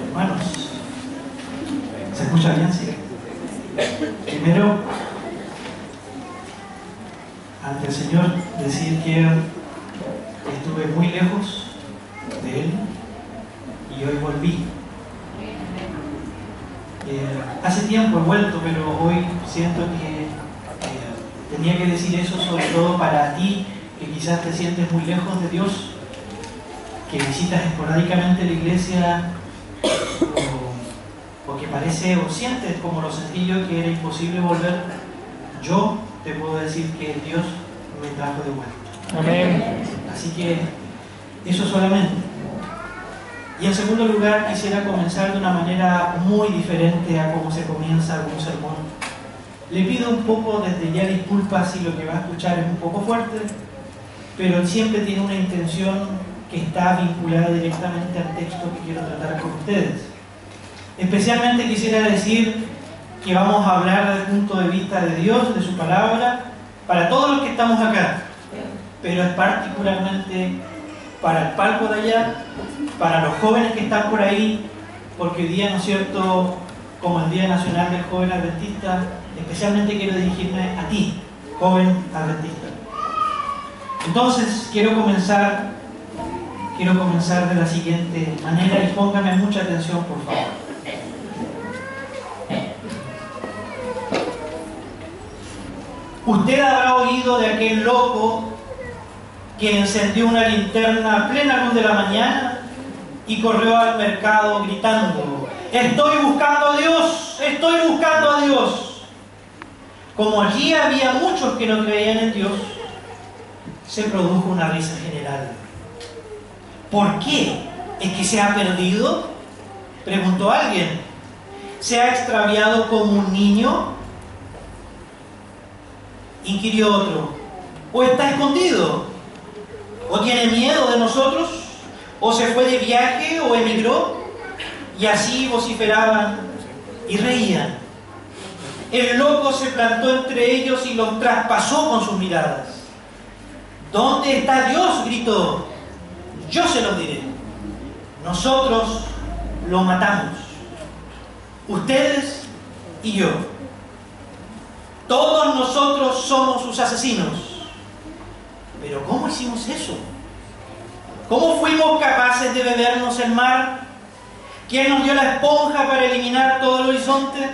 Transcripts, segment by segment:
Hermanos, ¿se escucha bien? Sí. Primero, ante el Señor, decir que estuve muy lejos de Él y hoy volví. Hace tiempo he vuelto, pero hoy siento que tenía que decir eso, sobre todo para ti, que quizás te sientes muy lejos de Dios, que visitas esporádicamente la iglesia, o que parece o sientes como lo sentí yo, que era imposible volver. Yo te puedo decir que Dios me trajo de vuelta. Amén. Así que eso solamente. Y en segundo lugar, quisiera comenzar de una manera muy diferente a cómo se comienza algún sermón. Le pido un poco desde ya disculpas si lo que va a escuchar es un poco fuerte, pero siempre tiene una intención que está vinculada directamente al texto que quiero tratar con ustedes. Especialmente quisiera decir que vamos a hablar desde el punto de vista de Dios, de su palabra, para todos los que estamos acá, pero es particularmente para el palco de allá, para los jóvenes que están por ahí, porque hoy día, ¿no es cierto?, como el Día Nacional del Joven Adventista, especialmente quiero dirigirme a ti, joven adventista. Entonces, quiero comenzar de la siguiente manera, y póngame mucha atención, por favor. Usted habrá oído de aquel loco que encendió una linterna a plena luz de la mañana y corrió al mercado gritando: «¡Estoy buscando a Dios! ¡Estoy buscando a Dios!». Como allí había muchos que no creían en Dios, se produjo una risa general. ¿Por qué? ¿Es que se ha perdido?, preguntó alguien. ¿Se ha extraviado como un niño?, inquirió otro. ¿O está escondido? ¿O tiene miedo de nosotros? ¿O se fue de viaje o emigró? Y así vociferaban y reían. El loco se plantó entre ellos y los traspasó con sus miradas. «¿Dónde está Dios?», gritó. «Yo se los diré. Nosotros lo matamos. Ustedes y yo. Todos nosotros somos sus asesinos». ¿Pero cómo hicimos eso? ¿Cómo fuimos capaces de bebernos el mar? ¿Quién nos dio la esponja para eliminar todo el horizonte?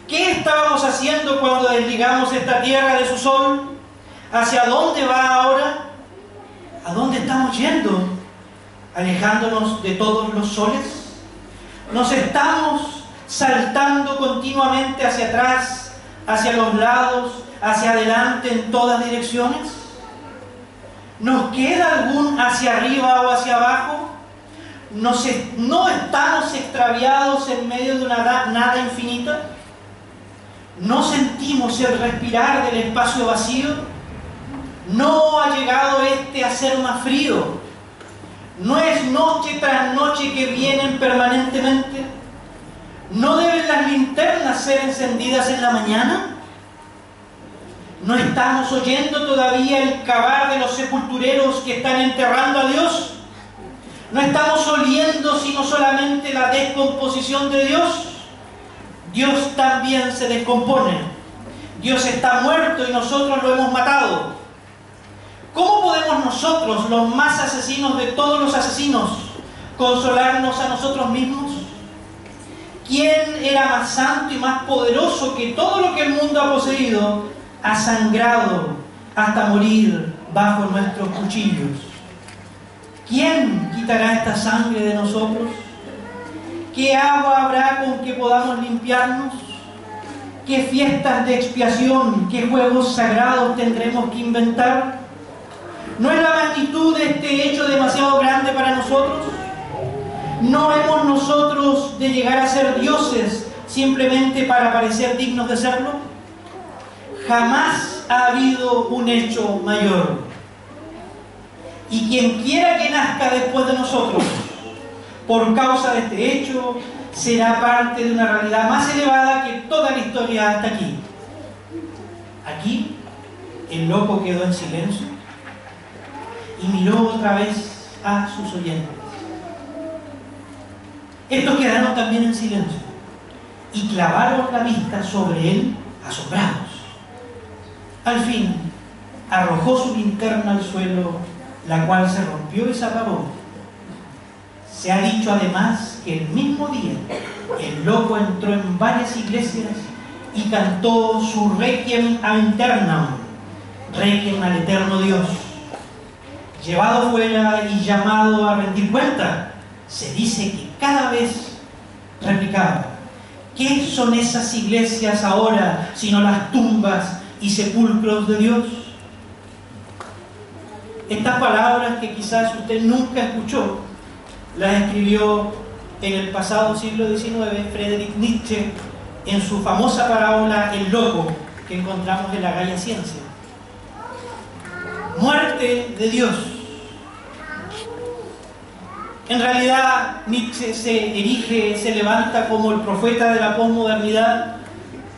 ¿Qué estábamos haciendo cuando desligamos esta tierra de su sol? ¿Hacia dónde va ahora? ¿A dónde estamos yendo? ¿Alejándonos de todos los soles? ¿Nos estamos saltando continuamente hacia atrás, hacia los lados, hacia adelante, en todas direcciones? ¿Nos queda algún hacia arriba o hacia abajo? ¿No estamos extraviados en medio de una nada infinita? ¿No sentimos el respirar del espacio vacío? ¿No ha llegado este a ser más frío? ¿No es noche tras noche que vienen permanentemente? ¿No deben las linternas ser encendidas en la mañana? ¿No estamos oyendo todavía el cavar de los sepultureros que están enterrando a Dios? ¿No estamos oliendo sino solamente la descomposición de Dios? Dios también se descompone. Dios está muerto y nosotros lo hemos matado. ¿Cómo podemos nosotros, los más asesinos de todos los asesinos, consolarnos a nosotros mismos? ¿Quién era más santo y más poderoso que todo lo que el mundo ha poseído, ha sangrado hasta morir bajo nuestros cuchillos? ¿Quién quitará esta sangre de nosotros? ¿Qué agua habrá con que podamos limpiarnos? ¿Qué fiestas de expiación, qué juegos sagrados tendremos que inventar? ¿No es la magnitud de este hecho demasiado grande para nosotros? ¿No hemos nosotros de llegar a ser dioses simplemente para parecer dignos de serlo? Jamás ha habido un hecho mayor. Y quien quiera que nazca después de nosotros, por causa de este hecho, será parte de una realidad más elevada que toda la historia hasta aquí. Aquí El loco quedó en silencio y miró otra vez a sus oyentes. Estos quedaron también en silencio y clavaron la vista sobre él, asombrados. Al fin, arrojó su linterna al suelo, la cual se rompió y se apagó. Se ha dicho además que el mismo día el loco entró en varias iglesias y cantó su Requiem aeternam, Requiem al eterno Dios. Llevado fuera y llamado a rendir cuenta, se dice que cada vez replicaba: ¿qué son esas iglesias ahora sino las tumbas y sepulcros de Dios? Estas palabras que quizás usted nunca escuchó, las escribió en el pasado siglo XIX Friedrich Nietzsche en su famosa parábola El loco, que encontramos en la Gaia Ciencia. Muerte de Dios. En realidad, Nietzsche se erige, se levanta como el profeta de la posmodernidad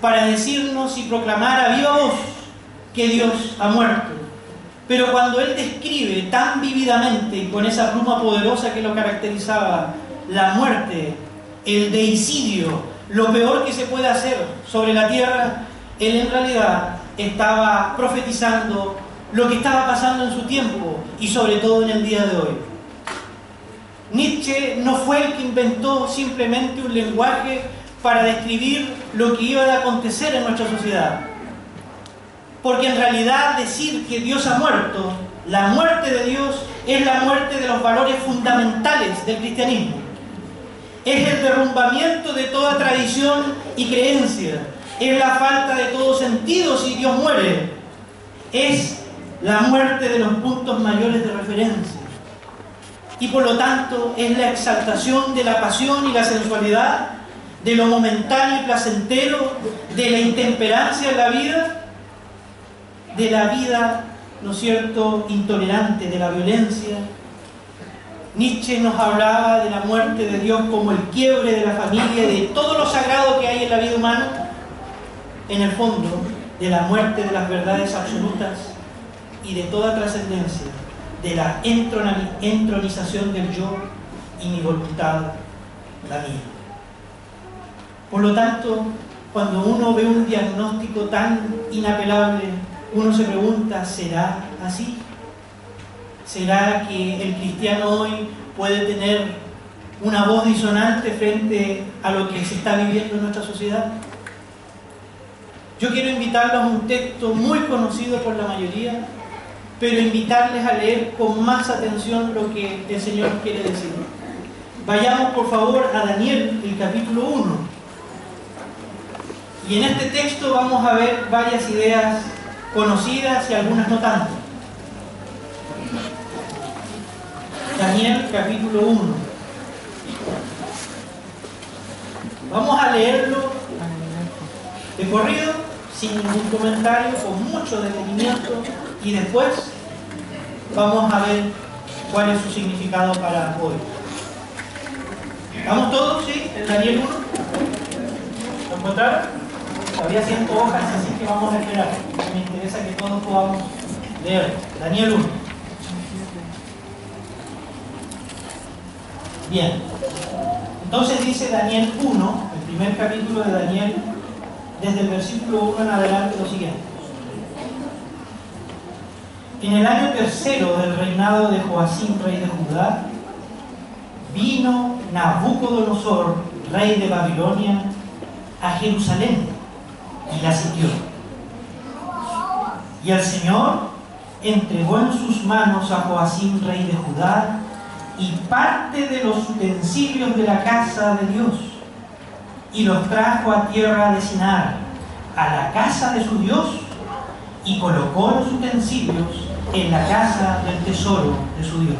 para decirnos y proclamar a viva voz que Dios ha muerto. Pero cuando él describe tan vívidamente y con esa pluma poderosa que lo caracterizaba, la muerte, el deicidio, lo peor que se puede hacer sobre la tierra, él en realidad estaba profetizando lo que estaba pasando en su tiempo y sobre todo en el día de hoy. Nietzsche no fue el que inventó simplemente un lenguaje para describir lo que iba a acontecer en nuestra sociedad. Porque en realidad decir que Dios ha muerto, la muerte de Dios es la muerte de los valores fundamentales del cristianismo. Es el derrumbamiento de toda tradición y creencia. Es la falta de todo sentido si Dios muere. Es la muerte de los puntos mayores de referencia. Y por lo tanto es la exaltación de la pasión y la sensualidad, de lo momentáneo y placentero, de la intemperancia en la vida, de la vida, ¿no es cierto?, intolerante, de la violencia. Nietzsche nos hablaba de la muerte de Dios como el quiebre de la familia, de todo lo sagrado que hay en la vida humana, en el fondo, de la muerte de las verdades absolutas y de toda trascendencia, de la entronización del yo y mi voluntad, la mía. Por lo tanto, cuando uno ve un diagnóstico tan inapelable, uno se pregunta, ¿será así? ¿Será que el cristiano hoy puede tener una voz disonante frente a lo que se está viviendo en nuestra sociedad? Yo quiero invitarlos a un texto muy conocido por la mayoría, pero invitarles a leer con más atención lo que el Señor quiere decir. Vayamos por favor a Daniel, el capítulo 1. Y en este texto vamos a ver varias ideas conocidas y algunas no tanto. Daniel, capítulo 1. Vamos a leerlo de corrido, sin ningún comentario, con mucho detenimiento, y después vamos a ver cuál es su significado para hoy. ¿Estamos todos? ¿Sí? ¿En Daniel 1? ¿Lo encontraron? Había 100 hojas, así que vamos a esperar. Me interesa que todos podamos leer. Daniel 1. Bien. Entonces dice Daniel 1, el primer capítulo de Daniel, desde el versículo 1 en adelante, lo siguiente. En el año tercero del reinado de Joacim, rey de Judá, vino Nabucodonosor, rey de Babilonia, a Jerusalén y la sitió. Y el Señor entregó en sus manos a Joacim, rey de Judá, y parte de los utensilios de la casa de Dios, y los trajo a tierra de Sinar, a la casa de su Dios, y colocó los utensilios en la casa del tesoro de su Dios.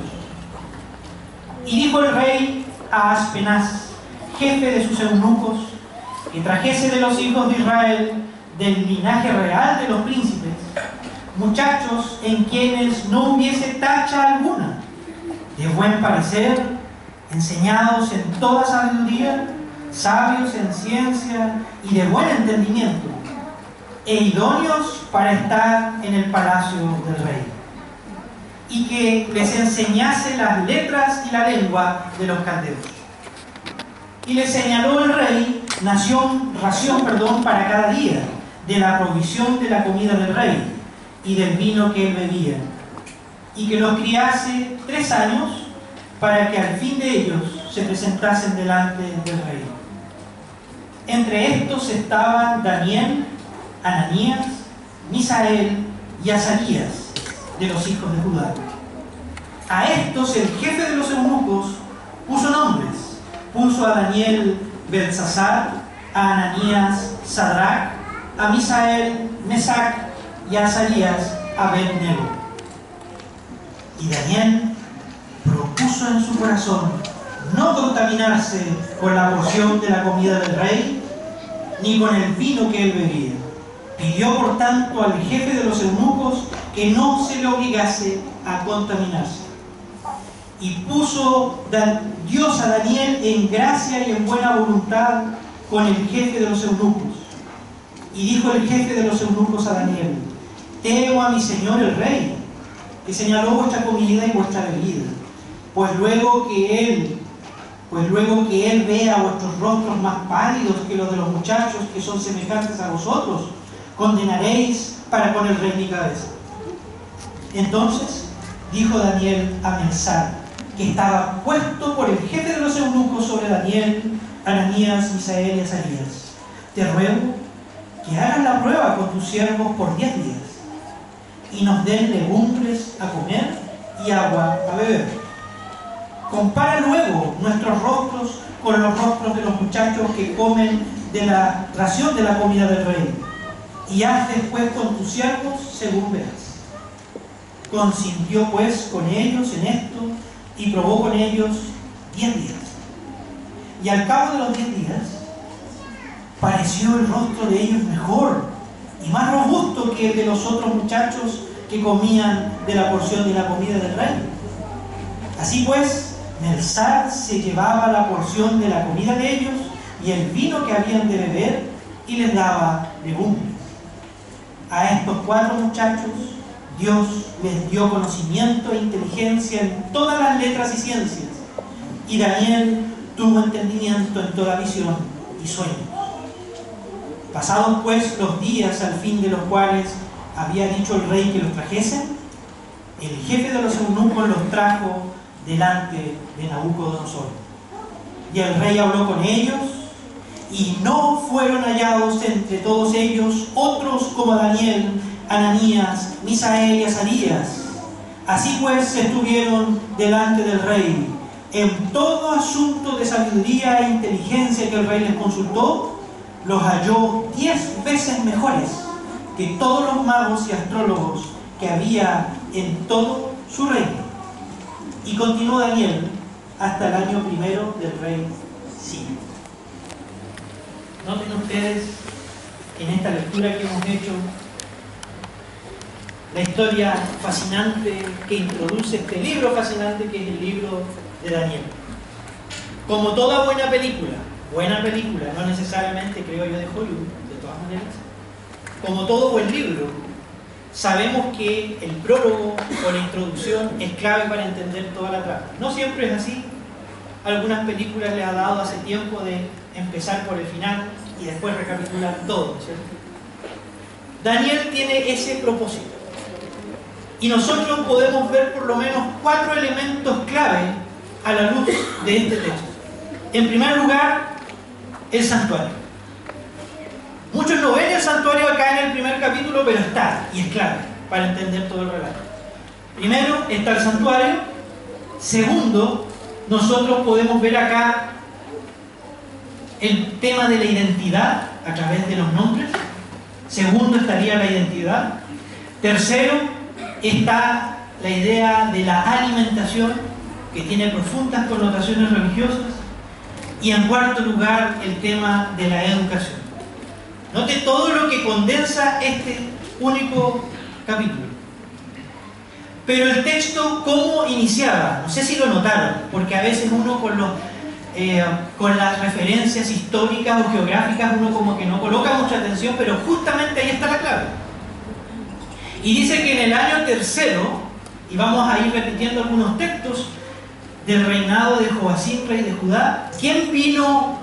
Y dijo el rey a Aspenaz, jefe de sus eunucos, que trajese de los hijos de Israel, del linaje real de los príncipes, muchachos en quienes no hubiese tacha alguna, de buen parecer, enseñados en toda sabiduría, sabios en ciencia y de buen entendimiento. e idóneos para estar en el palacio del rey, y que les enseñase las letras y la lengua de los caldeos. Y les señaló el rey ración para cada día, de la provisión de la comida del rey y del vino que él bebía, y que los criase 3 años, para que al fin de ellos se presentasen delante del rey. Entre estos estaban Daniel, Ananías, Misael y Azarías, de los hijos de Judá. A estos el jefe de los eunucos puso nombres. Puso a Daniel Beltsasar, a Ananías Sadrac, a Misael Mesac y a Azarías Abed-nego. Y Daniel propuso en su corazón no contaminarse con la porción de la comida del rey, ni con el vino que él bebía. Pidió por tanto al jefe de los eunucos que no se le obligase a contaminarse. Y puso Dios a Daniel en gracia y en buena voluntad con el jefe de los eunucos. Y dijo el jefe de los eunucos a Daniel: temo a mi señor el rey, que señaló vuestra comida y vuestra bebida, pues luego que él vea vuestros rostros más pálidos que los de los muchachos que son semejantes a vosotros, condenaréis para con el rey mi cabeza. Entonces dijo Daniel a Belsar, que estaba puesto por el jefe de los eunucos sobre Daniel, Ananías, Misael y Azarías: te ruego que hagas la prueba con tus siervos por 10 días, y nos den legumbres a comer y agua a beber. Compara luego nuestros rostros con los rostros de los muchachos que comen de la ración de la comida del rey, y haz después con tus siervos según veas. Consintió pues con ellos en esto, y probó con ellos 10 días. Y al cabo de los 10 días, pareció el rostro de ellos mejor y más robusto que el de los otros muchachos que comían de la porción de la comida del rey. Así pues, Belsar se llevaba la porción de la comida de ellos y el vino que habían de beber, y les daba legumbres. A estos 4 muchachos Dios les dio conocimiento e inteligencia en todas las letras y ciencias, y Daniel tuvo entendimiento en toda visión y sueños. Pasados pues los días al fin de los cuales había dicho el rey que los trajesen, el jefe de los eunucos los trajo delante de Nabucodonosor. Y el rey habló con ellos, y no fueron hallados entre todos ellos otros como Daniel, Ananías, Misael y Azarías. Así pues estuvieron delante del rey. En todo asunto de sabiduría e inteligencia que el rey les consultó, los halló 10 veces mejores que todos los magos y astrólogos que había en todo su reino. Y continuó Daniel hasta el año 1 del rey Ciro. Noten ustedes en esta lectura que hemos hecho la historia fascinante que introduce este libro fascinante, que es el libro de Daniel. Como toda buena película, no necesariamente creo yo de Hollywood, de todas maneras, como todo buen libro, sabemos que el prólogo o la introducción es clave para entender toda la trama. No siempre es así. Algunas películas les ha dado hace tiempo de empezar por el final y después recapitular todo, ¿cierto? Daniel tiene ese propósito. Y nosotros podemos ver por lo menos 4 elementos clave a la luz de este texto. En primer lugar, el santuario. Muchos no ven el santuario acá en el primer capítulo, pero está, y es clave para entender todo el relato. Primero está el santuario. Segundo, nosotros podemos ver acá el tema de la identidad a través de los nombres. Segundo estaría la identidad. Tercero está la idea de la alimentación, que tiene profundas connotaciones religiosas. Y en cuarto lugar, el tema de la educación. Note todo lo que condensa este único capítulo. Pero el texto, ¿cómo iniciaba? No sé si lo notaron, porque a veces uno con los con las referencias históricas o geográficas uno como que no coloca mucha atención, pero justamente ahí está la clave. Y dice que en el año tercero, y vamos a ir repitiendo algunos textos del reinado de Joacim, rey de Judá, ¿quién vino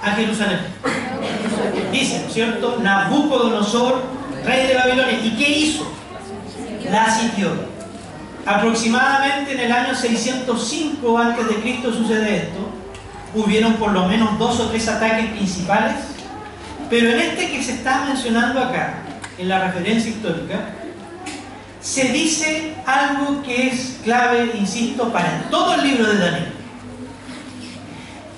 a Jerusalén? Dice, ¿no es cierto? Nabucodonosor, rey de Babilonia. ¿Y qué hizo? La sitió. Aproximadamente en el año 605 a.C. sucede esto. Hubieron por lo menos 2 o 3 ataques principales, pero en este que se está mencionando acá, en la referencia histórica, se dice algo que es clave, insisto, para todo el libro de Daniel.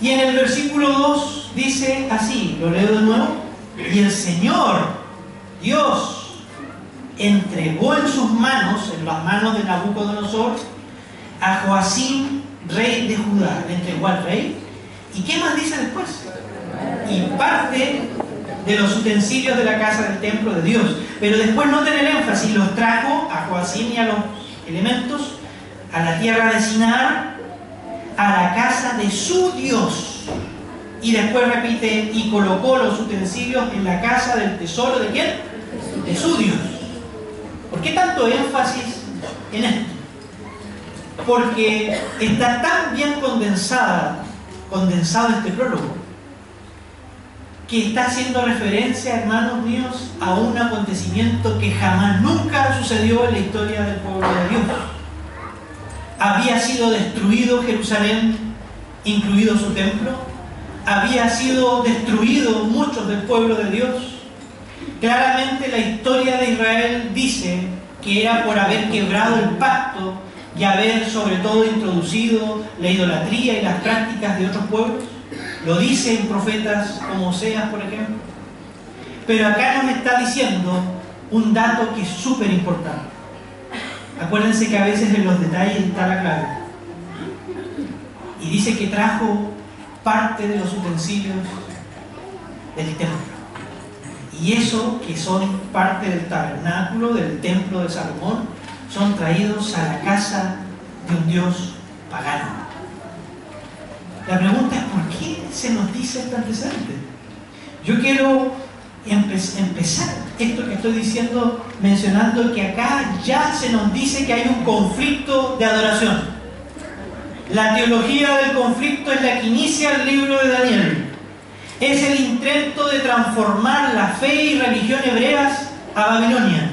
Y en el versículo 2 dice así, lo leo de nuevo: y el Señor, Dios, entregó en sus manos, en las manos de Nabucodonosor, a Joacim, rey de Judá. Le entregó al rey. ¿Y qué más dice después? Y parte de los utensilios de la casa del templo de Dios. Pero después noten el énfasis: los trajo a Joacim y a los elementos a la tierra de Sinar, a la casa de su Dios. Y después repite: y colocó los utensilios en la casa del tesoro ¿de quién? De su Dios. ¿Por qué tanto énfasis en esto? Porque está tan bien condensado este prólogo, que está haciendo referencia, hermanos míos, a un acontecimiento que jamás nunca sucedió en la historia del pueblo de Dios. Había sido destruido Jerusalén, incluido su templo. Había sido destruido muchos del pueblo de Dios. Claramente la historia de Israel dice que era por haber quebrado el pacto y haber sobre todo introducido la idolatría y las prácticas de otros pueblos. Lo dicen profetas como Oseas, por ejemplo. Pero acá nos está diciendo un dato que es súper importante. Acuérdense que a veces en los detalles está la clave. Y dice que trajo parte de los utensilios del templo. Y eso, que son parte del tabernáculo, del templo de Salomón, son traídos a la casa de un Dios pagano. La pregunta es: ¿por qué se nos dice este antecedente? Yo quiero empezar esto que estoy diciendo mencionando que acá ya se nos dice que hay un conflicto de adoración. La teología del conflicto es la que inicia el libro de Daniel. Es el intento de transformar la fe y religión hebreas a Babilonia.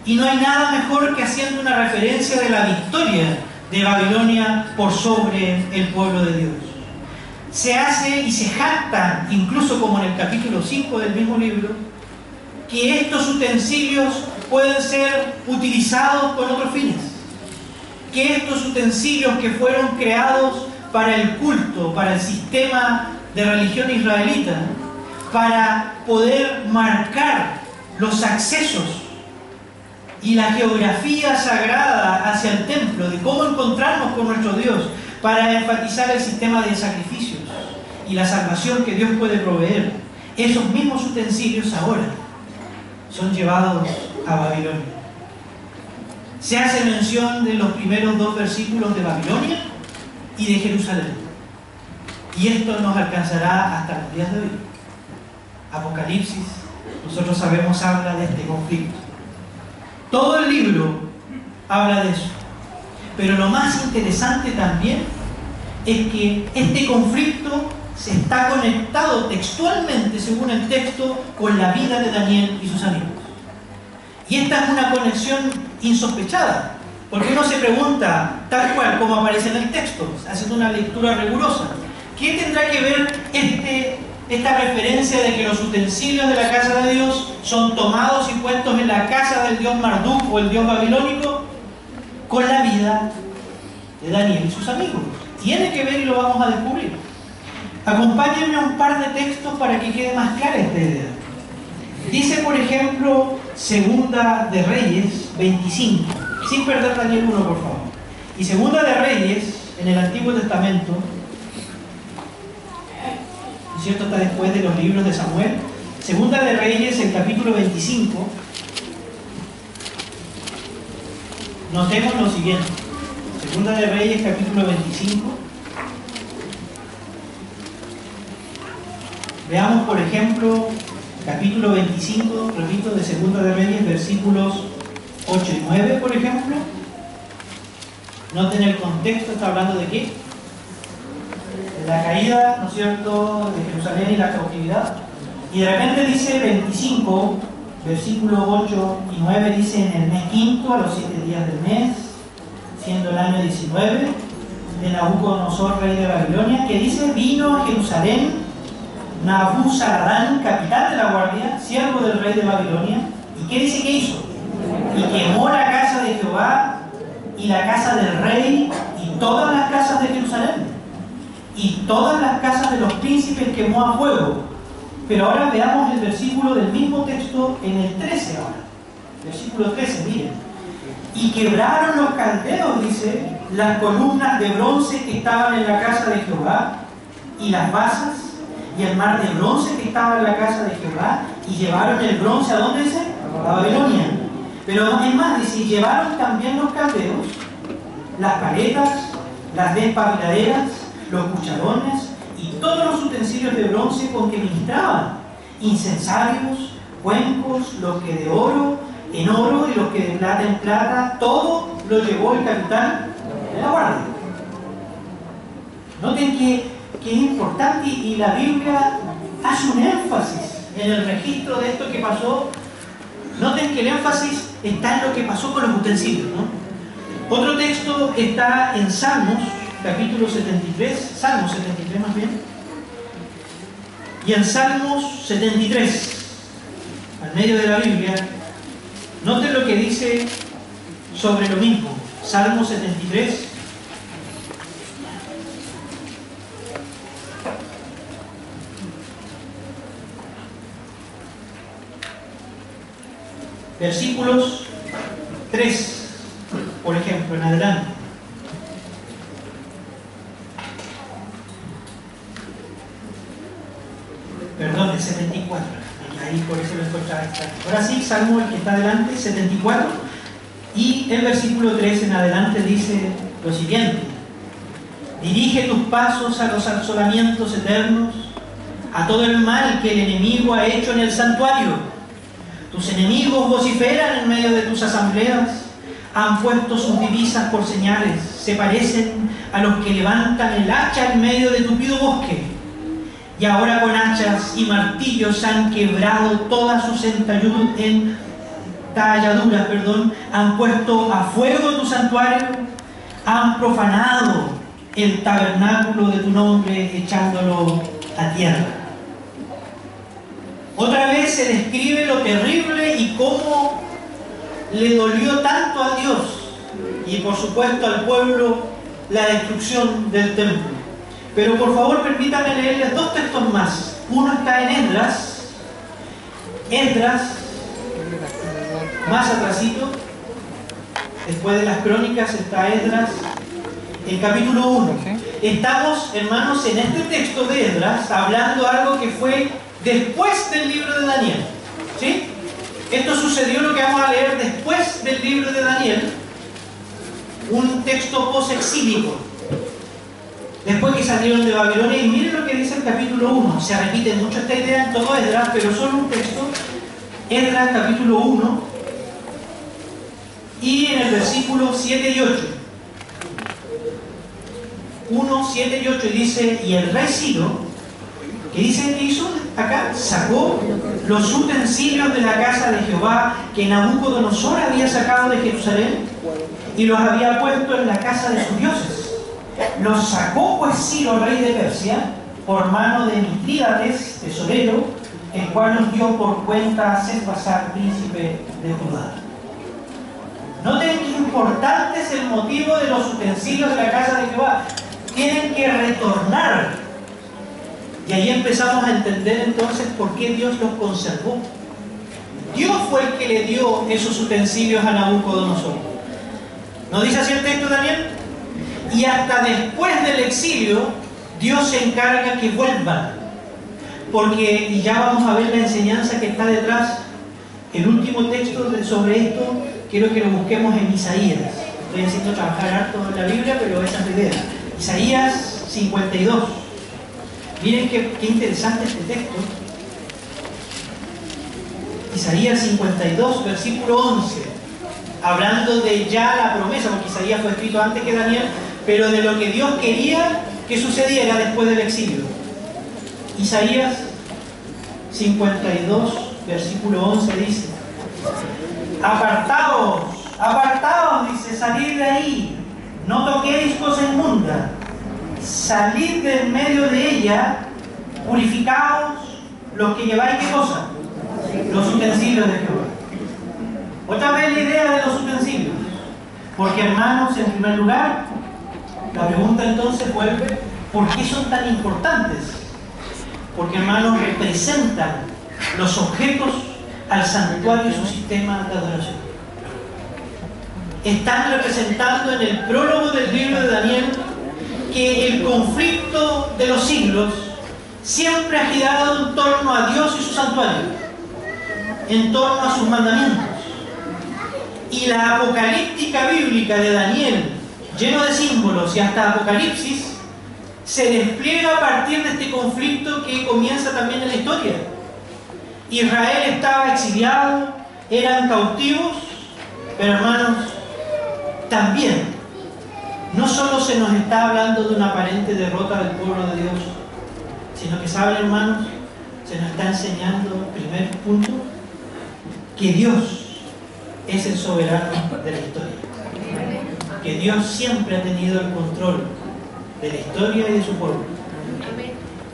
Y no hay nada mejor que haciendo una referencia de la victoria de Babilonia por sobre el pueblo de Dios. Se hace y se jacta, incluso como en el capítulo 5 del mismo libro, que estos utensilios pueden ser utilizados con otros fines. Que estos utensilios que fueron creados para el culto, para el sistema de religión israelita, para poder marcar los accesos y la geografía sagrada hacia el templo, de cómo encontrarnos con nuestro Dios, para enfatizar el sistema de sacrificios y la salvación que Dios puede proveer. Esos mismos utensilios ahora son llevados a Babilonia. Se hace mención de los primeros 2 versículos de Babilonia y de Jerusalén. Y esto nos alcanzará hasta los días de hoy. Apocalipsis, nosotros sabemos, habla de este conflicto. Todo el libro habla de eso. Pero lo más interesante también es que este conflicto se está conectado textualmente, según el texto, con la vida de Daniel y sus amigos. Y esta es una conexión insospechada, porque uno se pregunta, tal cual como aparece en el texto, haciendo una lectura rigurosa, ¿qué tendrá que ver esta referencia de que los utensilios de la casa de Dios son tomados y puestos en la casa del dios Marduk o el dios babilónico con la vida de Daniel y sus amigos? Tiene que ver, y lo vamos a descubrir. Acompáñenme a un par de textos para que quede más clara esta idea. Dice, por ejemplo, Segunda de Reyes 25, sin perder Daniel 1, por favor. Y Segunda de Reyes, en el Antiguo Testamento, ¿no es cierto? Está después de los libros de Samuel. Segunda de Reyes, el capítulo 25. Notemos lo siguiente. Segunda de Reyes, capítulo 25. Veamos, por ejemplo, capítulo 25, repito, de Segunda de Reyes, versículos 8 y 9, por ejemplo. Noten el contexto, está hablando de qué? De la caída, ¿no es cierto?, de Jerusalén y la cautividad. Y de repente dice 25, versículos 8 y 9, dice: en el mes quinto, a los 7 días del mes, siendo el año 19, de Nabucodonosor, rey de Babilonia, que dice: vino a Jerusalén Nabuzaradán, capitán de la guardia, siervo del rey de Babilonia. ¿Y qué dice que hizo? Y quemó la casa de Jehová y la casa del rey y todas las casas de Jerusalén y todas las casas de los príncipes quemó a fuego. Pero ahora veamos el versículo del mismo texto en el 13 ahora. Versículo 13, miren. Y quebraron los caldeos, dice, las columnas de bronce que estaban en la casa de Jehová y las basas y el mar de bronce que estaba en la casa de Jehová, y llevaron el bronce, ¿a dónde dice? A Babilonia. Pero es más, dice, llevaron también los caldeos, las paletas, las despabiladeras, los cucharones y todos los utensilios de bronce con que ministraban, incensarios, cuencos, los que de oro en oro y los que de plata en plata, todo lo llevó el capitán de la guardia. Noten que es importante, y la Biblia hace un énfasis en el registro de esto que pasó. Noten que el énfasis está en lo que pasó con los utensilios, ¿no? Otro texto está en Salmos, capítulo 73, Salmos 73 más bien, y en Salmos 73, al medio de la Biblia, noten lo que dice sobre lo mismo. Salmos 73, versículos 3, por ejemplo, en adelante. Perdón, el 74. Ahí por eso lo encuentro. Ahora sí, Salmo, el que está adelante, 74. Y el versículo 3 en adelante dice lo siguiente: dirige tus pasos a los asolamientos eternos, a todo el mal que el enemigo ha hecho en el santuario. Tus enemigos vociferan en medio de tus asambleas, han puesto sus divisas por señales, se parecen a los que levantan el hacha en medio de tupido bosque. Y ahora con hachas y martillos han quebrado todas sus talladuras, han puesto a fuego tu santuario, han profanado el tabernáculo de tu nombre, echándolo a tierra. Otra vez se describe lo terrible y cómo le dolió tanto a Dios y por supuesto al pueblo la destrucción del templo. Pero por favor permítanme leerles dos textos más. Uno está en Esdras, más atrasito, después de las crónicas está Esdras, el capítulo 1. Estamos, hermanos, en este texto de Esdras hablando algo que fue después del libro de Daniel, ¿sí? Esto sucedió, lo que vamos a leer, después del libro de Daniel, un texto posexílico, después que salieron de Babilonia. Y miren lo que dice el capítulo 1. Se repite mucho esta idea en todo Esdras, pero solo un texto. Esdras capítulo 1, y en el versículo 7 y 8. 1, 7 y 8, y dice: y el rey Ciro, ¿qué dice que hizo acá? Sacó los utensilios de la casa de Jehová que Nabucodonosor había sacado de Jerusalén y los había puesto en la casa de sus dioses. Los sacó pues Ciro, rey de Persia, por mano de Mitrídates, tesorero, el cual nos dio por cuenta a Sesbazar, príncipe de Judá. Noten que importante es el motivo de los utensilios de la casa de Jehová. Tienen que retornar. Y ahí empezamos a entender entonces por qué Dios los conservó. Dios fue el que le dio esos utensilios a Nabucodonosor. ¿No dice así el texto, Daniel? Y hasta después del exilio, Dios se encarga que vuelvan. Porque, y ya vamos a ver la enseñanza que está detrás, el último texto sobre esto, quiero que lo busquemos en Isaías. Estoy haciendo trabajar harto en la Biblia, pero esa es la idea. Isaías 52. Miren qué interesante este texto. Isaías 52, versículo 11, hablando de ya la promesa, porque Isaías fue escrito antes que Daniel, pero de lo que Dios quería que sucediera después del exilio. Isaías 52, versículo 11 dice: apartaos, apartaos, dice, salid de ahí, no toquéis cosa inmunda, salid de en medio de ella, purificaos los que lleváis, ¿qué cosa? Los utensilios de Jehová. Otra vez la idea de los utensilios, porque hermanos, en primer lugar, la pregunta entonces vuelve: ¿por qué son tan importantes? Porque, hermanos, representan los objetos al santuario y su sistema de adoración. Están representando en el prólogo del libro de Daniel que el conflicto de los siglos siempre ha girado en torno a Dios y su santuario, en torno a sus mandamientos. Y la apocalíptica bíblica de Daniel, lleno de símbolos, y hasta Apocalipsis, se despliega a partir de este conflicto que comienza también en la historia. Israel estaba exiliado, eran cautivos, pero hermanos, también no solo se nos está hablando de una aparente derrota del pueblo de Dios, sino que, ¿saben, hermanos? Se nos está enseñando, primer punto, que Dios es el soberano de la historia, que Dios siempre ha tenido el control de la historia y de su pueblo.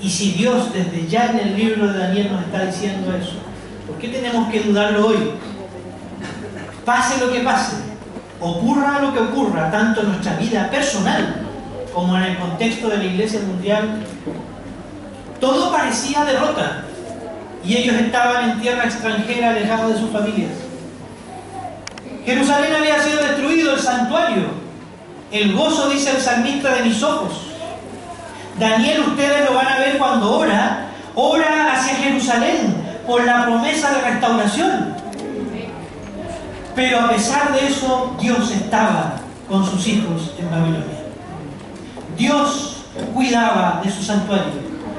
Y si Dios desde ya en el libro de Daniel nos está diciendo eso, ¿por qué tenemos que dudarlo hoy? Pase lo que pase, ocurra lo que ocurra, tanto en nuestra vida personal como en el contexto de la Iglesia mundial, todo parecía derrota y ellos estaban en tierra extranjera, alejados de sus familias. Jerusalén había sido destruido, el santuario. El gozo, dice el salmista, de mis ojos. Daniel, ustedes lo van a ver cuando ora hacia Jerusalén por la promesa de restauración. Pero a pesar de eso, Dios estaba con sus hijos en Babilonia. Dios cuidaba de su santuario,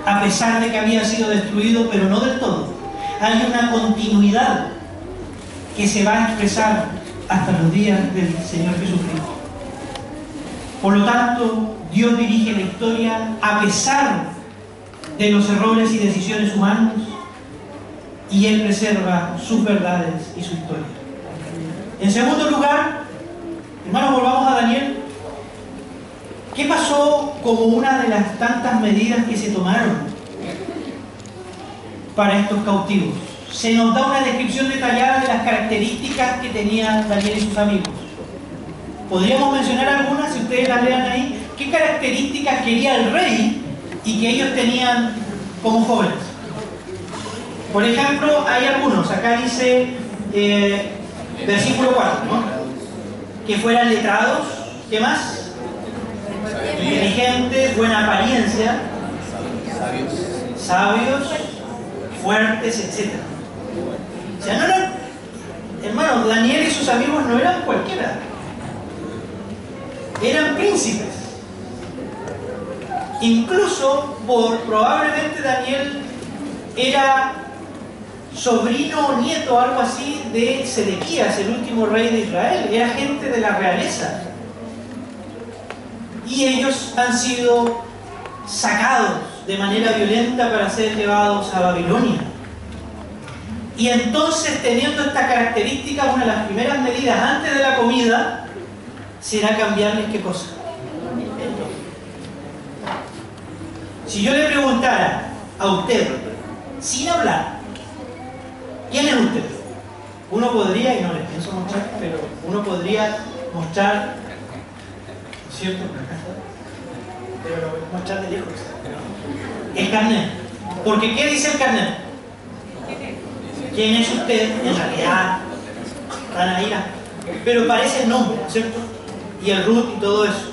a pesar de que había sido destruido, pero no del todo. Hay una continuidad que se va a expresar hasta los días del Señor Jesucristo. Por lo tanto, Dios dirige la historia a pesar de los errores y decisiones humanos, y Él preserva sus verdades y su historia. En segundo lugar, hermanos, volvamos a Daniel. ¿Qué pasó como una de las tantas medidas que se tomaron para estos cautivos? Se nos da una descripción detallada de las características que tenían Daniel y sus amigos. Podríamos mencionar algunas, si ustedes las lean ahí. ¿Qué características quería el rey y que ellos tenían como jóvenes? Por ejemplo, hay algunos. Acá dice, versículo 4, ¿no? Que fueran letrados. ¿Qué más? Inteligentes, buena apariencia, sabios, fuertes, etc. O sea, no, hermanos, Daniel y sus amigos no eran cualquiera. Eran príncipes. Incluso probablemente Daniel era sobrino o nieto, algo así, de Sedequías, el último rey de Israel. Era gente de la realeza. Y ellos han sido sacados de manera violenta para ser llevados a Babilonia. Y entonces, teniendo esta característica, una de las primeras medidas antes de la comida será cambiarles ¿qué cosa? Si yo le preguntara a usted, sin hablar, ¿quién es usted? Uno podría, y no les pienso mostrar, pero uno podría mostrar, ¿no es cierto? Pero lo voy a mostrar de lejos. El carnet. Porque ¿qué dice el carnet? ¿Quién es usted? En realidad, van a ir a... pero parece el nombre, ¿no es cierto? Y el root y todo eso.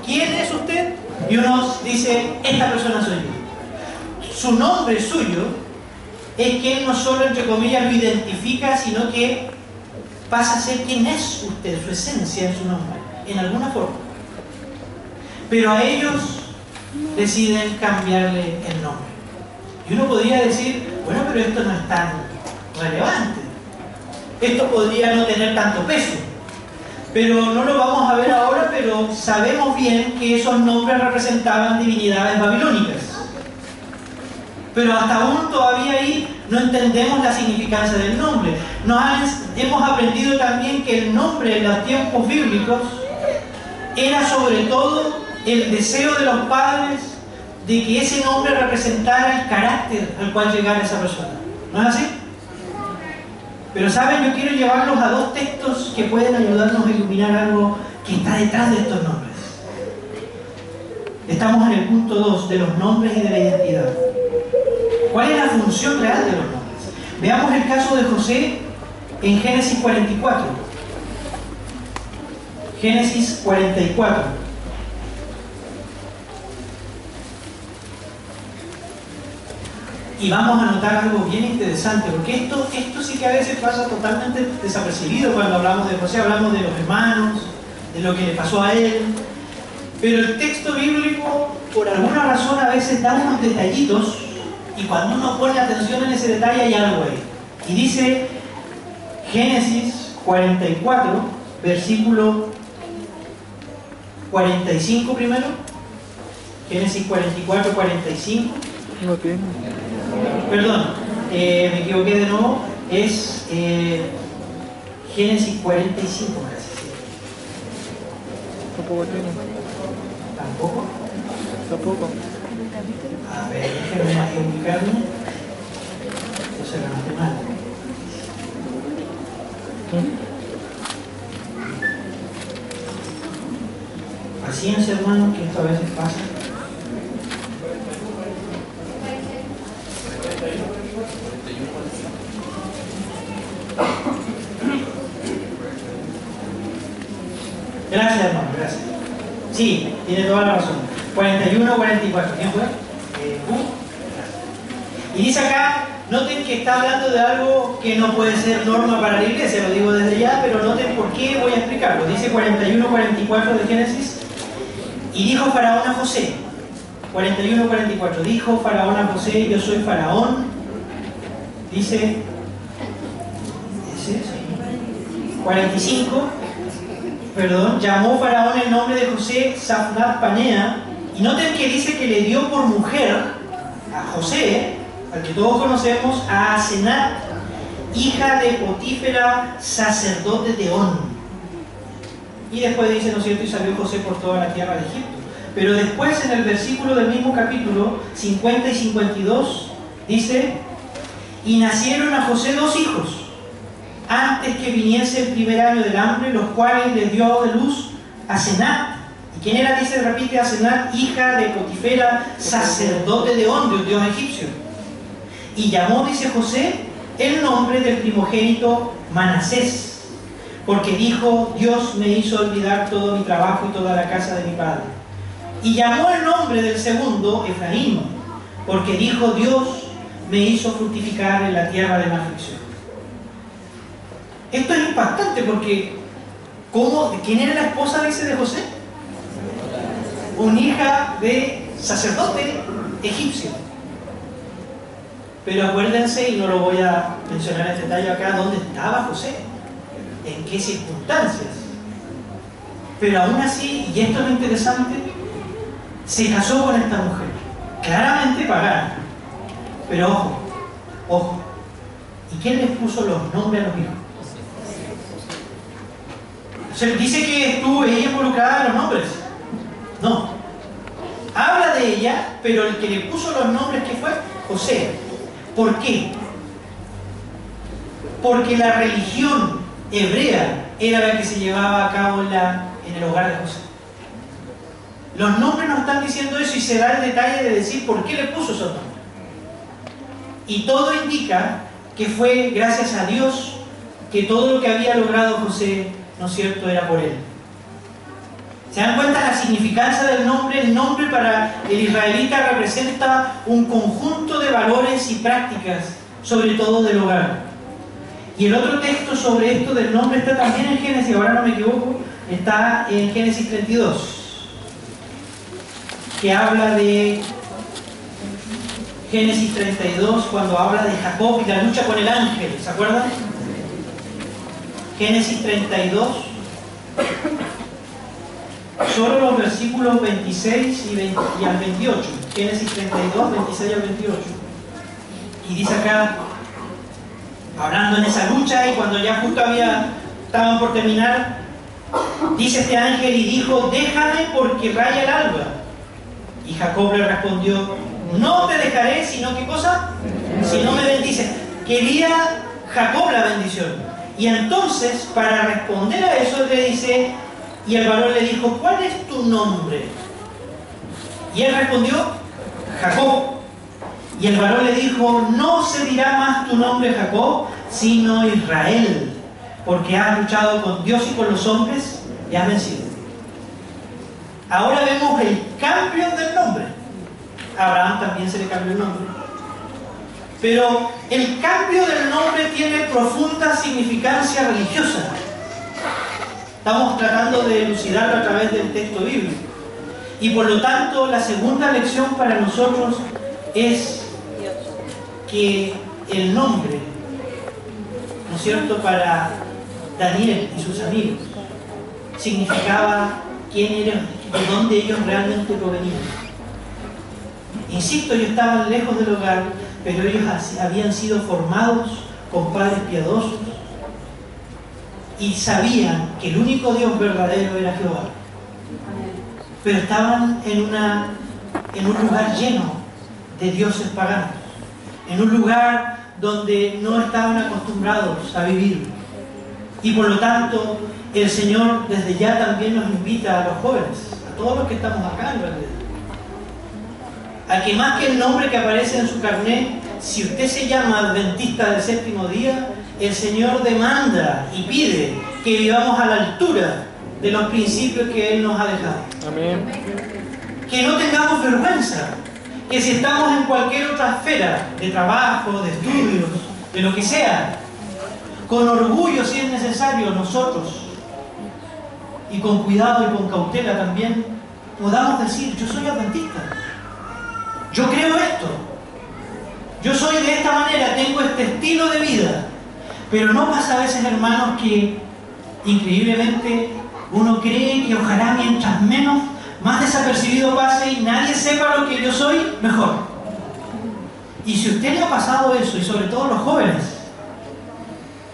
¿Quién es usted? Y uno dice, esta persona soy yo. Su nombre suyo es que él no solo, entre comillas, lo identifica, sino que pasa a ser quién es usted, su esencia en su nombre, en alguna forma. Pero a ellos deciden cambiarle el nombre. Y uno podría decir, bueno, pero esto no es tan relevante. Esto podría no tener tanto peso. Pero no lo vamos a ver ahora, pero sabemos bien que esos nombres representaban divinidades babilónicas. Pero hasta aún todavía ahí no entendemos la significancia del nombre. Hemos aprendido también que el nombre en los tiempos bíblicos era sobre todo el deseo de los padres de que ese nombre representara el carácter al cual llegara esa persona. ¿No es así? Pero saben, yo quiero llevarlos a dos textos que pueden ayudarnos a iluminar algo que está detrás de estos nombres. Estamos en el punto 2 de los nombres y de la identidad. ¿Cuál es la función real de los nombres? Veamos el caso de José en Génesis 44. Génesis 44. Y vamos a notar algo bien interesante, porque esto sí que a veces pasa totalmente desapercibido cuando hablamos de José. Hablamos de los hermanos, de lo que le pasó a él, pero el texto bíblico, por alguna razón, a veces da unos detallitos, y cuando uno pone atención en ese detalle hay algo ahí. Y dice Génesis 44, versículo 45 primero. Génesis 44, 45. No tiene. Perdón, me equivoqué de nuevo. Es Génesis 45, me parece. Tampoco tiene. ¿Tampoco? Tampoco. A ver, déjenme ubicarme. Entonces la noté mal. Paciencia, hermano, que esto a veces pasa. Gracias, hermano, gracias. Sí, tiene toda la razón. 41, 44. ¿Quién fue? Y dice acá, noten que está hablando de algo que no puede ser norma para la iglesia, lo digo desde ya, pero noten por qué voy a explicarlo. Dice 41, 44 de Génesis. Y dijo Faraón a José, 41, 44, dijo Faraón a José, yo soy Faraón. Dice, 45, perdón, llamó Faraón el nombre de José Safnat Panea, y noten que dice que le dio por mujer a José, al que todos conocemos, a Asenat, hija de Potífera, sacerdote de On. Y después dice, ¿no es cierto?, y salió José por toda la tierra de Egipto. Pero después en el versículo del mismo capítulo, 50 y 52, dice, y nacieron a José dos hijos, antes que viniese el primer año del hambre, los cuales le dio de luz a Asenat. ¿Y quién era? Dice, repite, Asenat, hija de Potifera, sacerdote de On, de un dios egipcio. Y llamó, dice José, el nombre del primogénito Manasés, porque dijo, Dios me hizo olvidar todo mi trabajo y toda la casa de mi padre. Y llamó el nombre del segundo Efraín, porque dijo, Dios me hizo fructificar en la tierra de la aflicción. Esto es impactante porque, ¿quién era la esposa, dice, de José? Una hija de sacerdote egipcio. Pero acuérdense, y no lo voy a mencionar en detalle acá, ¿dónde estaba José? ¿En qué circunstancias? Pero aún así, y esto es lo interesante, se casó con esta mujer. Claramente pagana. Pero ojo, ojo. ¿Y quién les puso los nombres a los hijos? O sea, dice que estuvo ella involucrada en los nombres. No. Habla de ella, pero el que le puso los nombres, ¿qué fue? José. ¿Por qué? Porque la religión hebrea era la que se llevaba a cabo en el hogar de José. Los nombres nos están diciendo eso y se da el detalle de decir por qué le puso esos nombres. Y todo indica que fue gracias a Dios que todo lo que había logrado José, ¿no es cierto?, era por él. ¿Se dan cuenta la significancia del nombre? El nombre para el israelita representa un conjunto de valores y prácticas, sobre todo del hogar. Y el otro texto sobre esto del nombre está también en Génesis, ahora no me equivoco, está en Génesis 32. que habla de Génesis 32, cuando habla de Jacob y la lucha con el ángel, ¿se acuerdan? Génesis 32, solo los versículos 26 y al 28. Génesis 32, 26 al 28. Y dice acá, hablando en esa lucha, y cuando ya justo estaban por terminar, dice este ángel y dijo: déjame porque raya el alba. Y Jacob le respondió: no te dejaré, sino ¿qué cosa? Si no me bendices. Quería Jacob la bendición. Y entonces, para responder a eso, le dice, y el varón le dijo: ¿cuál es tu nombre? Y él respondió: Jacob. Y el varón le dijo: no se dirá más tu nombre Jacob, sino Israel, porque has luchado con Dios y con los hombres y has vencido. Ahora vemos el cambio del nombre. A Abraham también se le cambió el nombre. Pero el cambio del nombre tiene profunda significancia religiosa. Estamos tratando de elucidarlo a través del texto bíblico. Y por lo tanto, la segunda lección para nosotros es que el nombre, ¿no es cierto?, para Daniel y sus amigos, significaba quién eran, de dónde ellos realmente provenían. Insisto, ellos estaban lejos del hogar, pero ellos habían sido formados con padres piadosos y sabían que el único Dios verdadero era Jehová. Pero estaban en un lugar lleno de dioses paganos, en un lugar donde no estaban acostumbrados a vivir. Y por lo tanto, el Señor desde ya también nos invita a los jóvenes, a todos los que estamos acá en realidad, a que más que el nombre que aparece en su carnet, si usted se llama Adventista del Séptimo Día, el Señor demanda y pide que vivamos a la altura de los principios que Él nos ha dejado. Amén. Que no tengamos vergüenza, que si estamos en cualquier otra esfera de trabajo, de estudios, de lo que sea, con orgullo si es necesario nosotros, y con cuidado y con cautela también, podamos decir: yo soy adventista, yo creo esto, yo soy de esta manera, tengo este estilo de vida. Pero no pasa a veces, hermanos, que increíblemente uno cree que ojalá mientras menos, más desapercibido pase y nadie sepa lo que yo soy, mejor. Y si a usted le ha pasado eso, y sobre todo los jóvenes,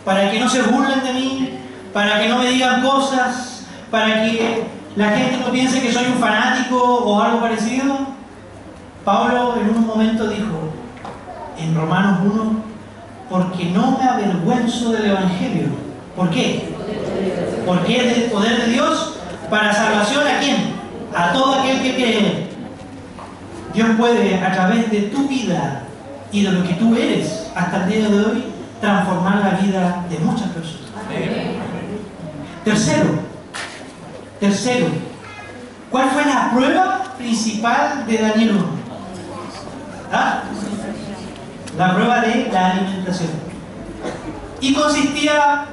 para que no se burlen de mí, para que no me digan cosas, para que la gente no piense que soy un fanático o algo parecido, Pablo en un momento dijo en Romanos 1: porque no me avergüenzo del Evangelio. ¿Por qué? Porque es del poder de Dios para salvación ¿a quién? A todo aquel que cree. Dios puede, a través de tu vida y de lo que tú eres hasta el día de hoy, transformar la vida de muchas personas. Tercero, ¿cuál fue la prueba principal de Daniel 1? ¿Ah? La prueba de la alimentación. Y consistía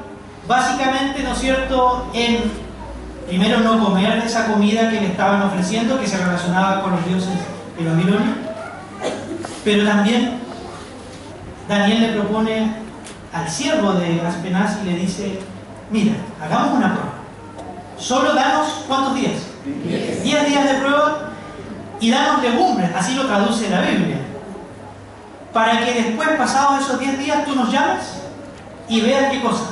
básicamente, ¿no es cierto?, en primero no comer de esa comida que le estaban ofreciendo, que se relacionaba con los dioses de Babilonia. Pero también Daniel le propone al siervo de Aspenaz y le dice: mira, hagamos una prueba. Solo danos, ¿cuántos días? 10 días de prueba, y danos legumbres, así lo traduce la Biblia, para que después, pasados esos 10 días, tú nos llames y veas qué cosa,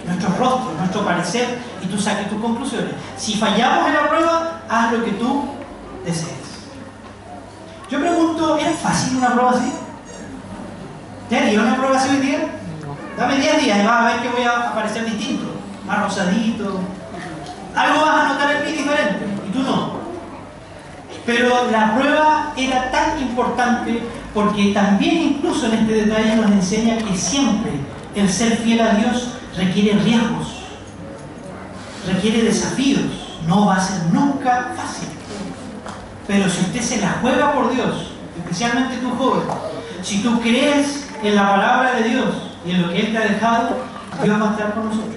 nuestros rostros, nuestro parecer, y tú saques tus conclusiones. Si fallamos en la prueba, haz lo que tú desees. Yo pregunto, ¿es fácil una prueba así? ¿Te haría una prueba así hoy día? Dame 10 días y vas a ver que voy a aparecer distinto, más rosadito. Algo vas a notar en mí diferente, y tú no. Pero la prueba era tan importante porque también, incluso en este detalle, nos enseña que siempre el ser fiel a Dios requiere riesgos, requiere desafíos. No va a ser nunca fácil. Pero si usted se la juega por Dios, especialmente tú joven, si tú crees en la palabra de Dios y en lo que Él te ha dejado, Dios va a estar con nosotros.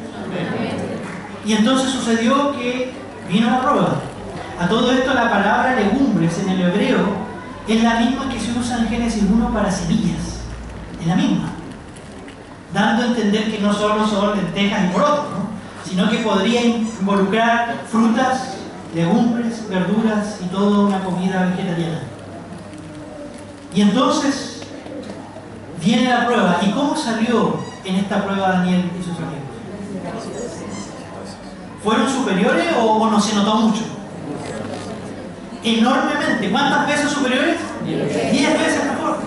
Y entonces sucedió que vino la prueba. A todo esto, la palabra legumbres en el hebreo es la misma que se usa en Génesis 1 para semillas. Es la misma. Dando a entender que no solo son lentejas y porotos, ¿no? Sino que podría involucrar frutas, legumbres, verduras y toda una comida vegetariana. Y entonces viene la prueba. ¿Y cómo salió en esta prueba Daniel y sus amigos? ¿Fueron superiores o no se notó mucho? Enormemente. ¿Cuántas veces superiores? 10 veces mejor.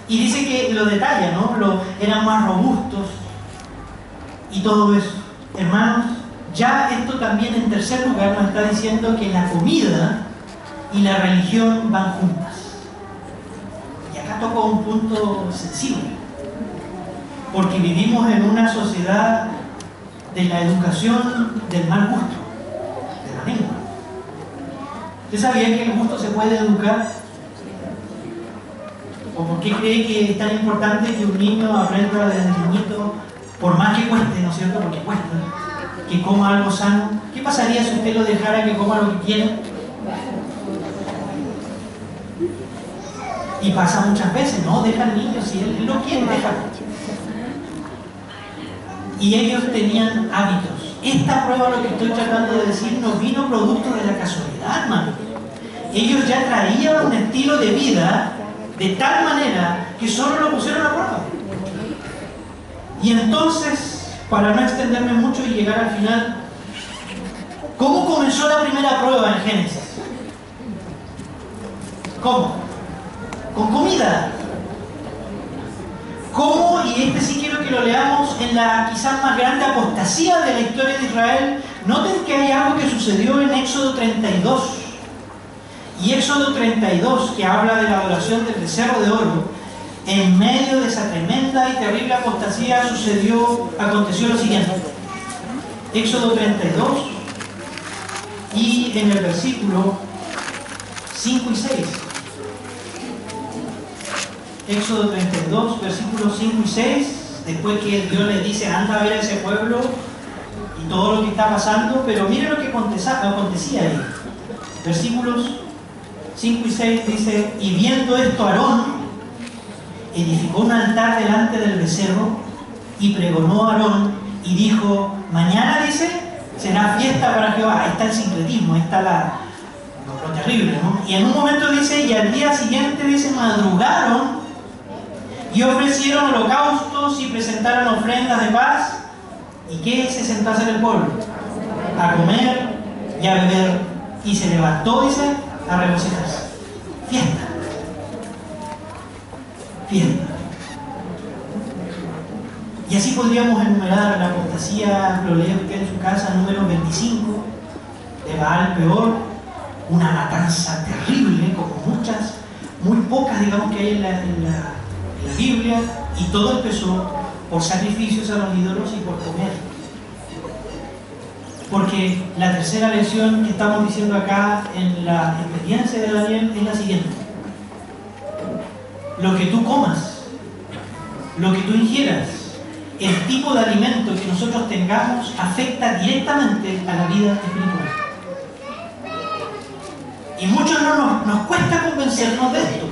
Y dice que lo detalla, ¿no? Eran más robustos y todo eso. Hermanos, ya esto también en tercer lugar nos está diciendo que la comida y la religión van juntas. Y acá toco un punto sensible, porque vivimos en una sociedad de la educación del mal gusto, de la lengua. ¿Usted sabía que el gusto se puede educar? ¿O por qué cree que es tan importante que un niño aprenda desde niñito, por más que cueste, ¿no es cierto? Porque cuesta, que coma algo sano? ¿Qué pasaría si usted lo dejara que coma lo que quiera? Y pasa muchas veces, ¿no? Deja al niño, si él lo quiere, déjalo. Y ellos tenían hábitos. Esta prueba, lo que estoy tratando de decir, no vino producto de la casualidad, hermano. Ellos ya traían un estilo de vida de tal manera que solo lo pusieron a prueba. Y entonces, para no extenderme mucho y llegar al final, ¿cómo comenzó la primera prueba en Génesis? ¿Cómo? Con comida. ¿Cómo? Y este sí quiero que lo leamos en la quizás más grande apostasía de la historia de Israel. Noten que hay algo que sucedió en Éxodo 32. Y Éxodo 32, que habla de la adoración del becerro de oro, en medio de esa tremenda y terrible apostasía aconteció lo siguiente. Éxodo 32 y en el versículo 5 y 6. Éxodo 32, versículos 5 y 6, después que Dios les dice, anda a ver a ese pueblo y todo lo que está pasando, pero mire lo que acontecía ahí. Versículos 5 y 6 dice, y viendo esto Aarón, edificó un altar delante del becerro y pregonó a Aarón y dijo, mañana, dice, será fiesta para Jehová. Ahí está el sincretismo, ahí está lo terrible, ¿no? Y en un momento dice, y al día siguiente, dice, madrugaron y ofrecieron holocaustos y presentaron ofrendas de paz. ¿Y qué se sentó a hacer el pueblo? A comer y a beber. Y se levantó, dice, a regocijarse. Fiesta. Fiesta. Y así podríamos enumerar la apostasía, lo leo usted en su casa, número 25, de Baal Peor, una matanza terrible, como muchas, muy pocas, digamos, que hay en la Biblia, y todo empezó por sacrificios a los ídolos y por comer. Porque la tercera lección que estamos diciendo acá en la experiencia de Daniel es la siguiente: lo que tú comas, lo que tú ingieras, el tipo de alimento que nosotros tengamos afecta directamente a la vida espiritual. Y muchos nos cuesta convencernos de esto.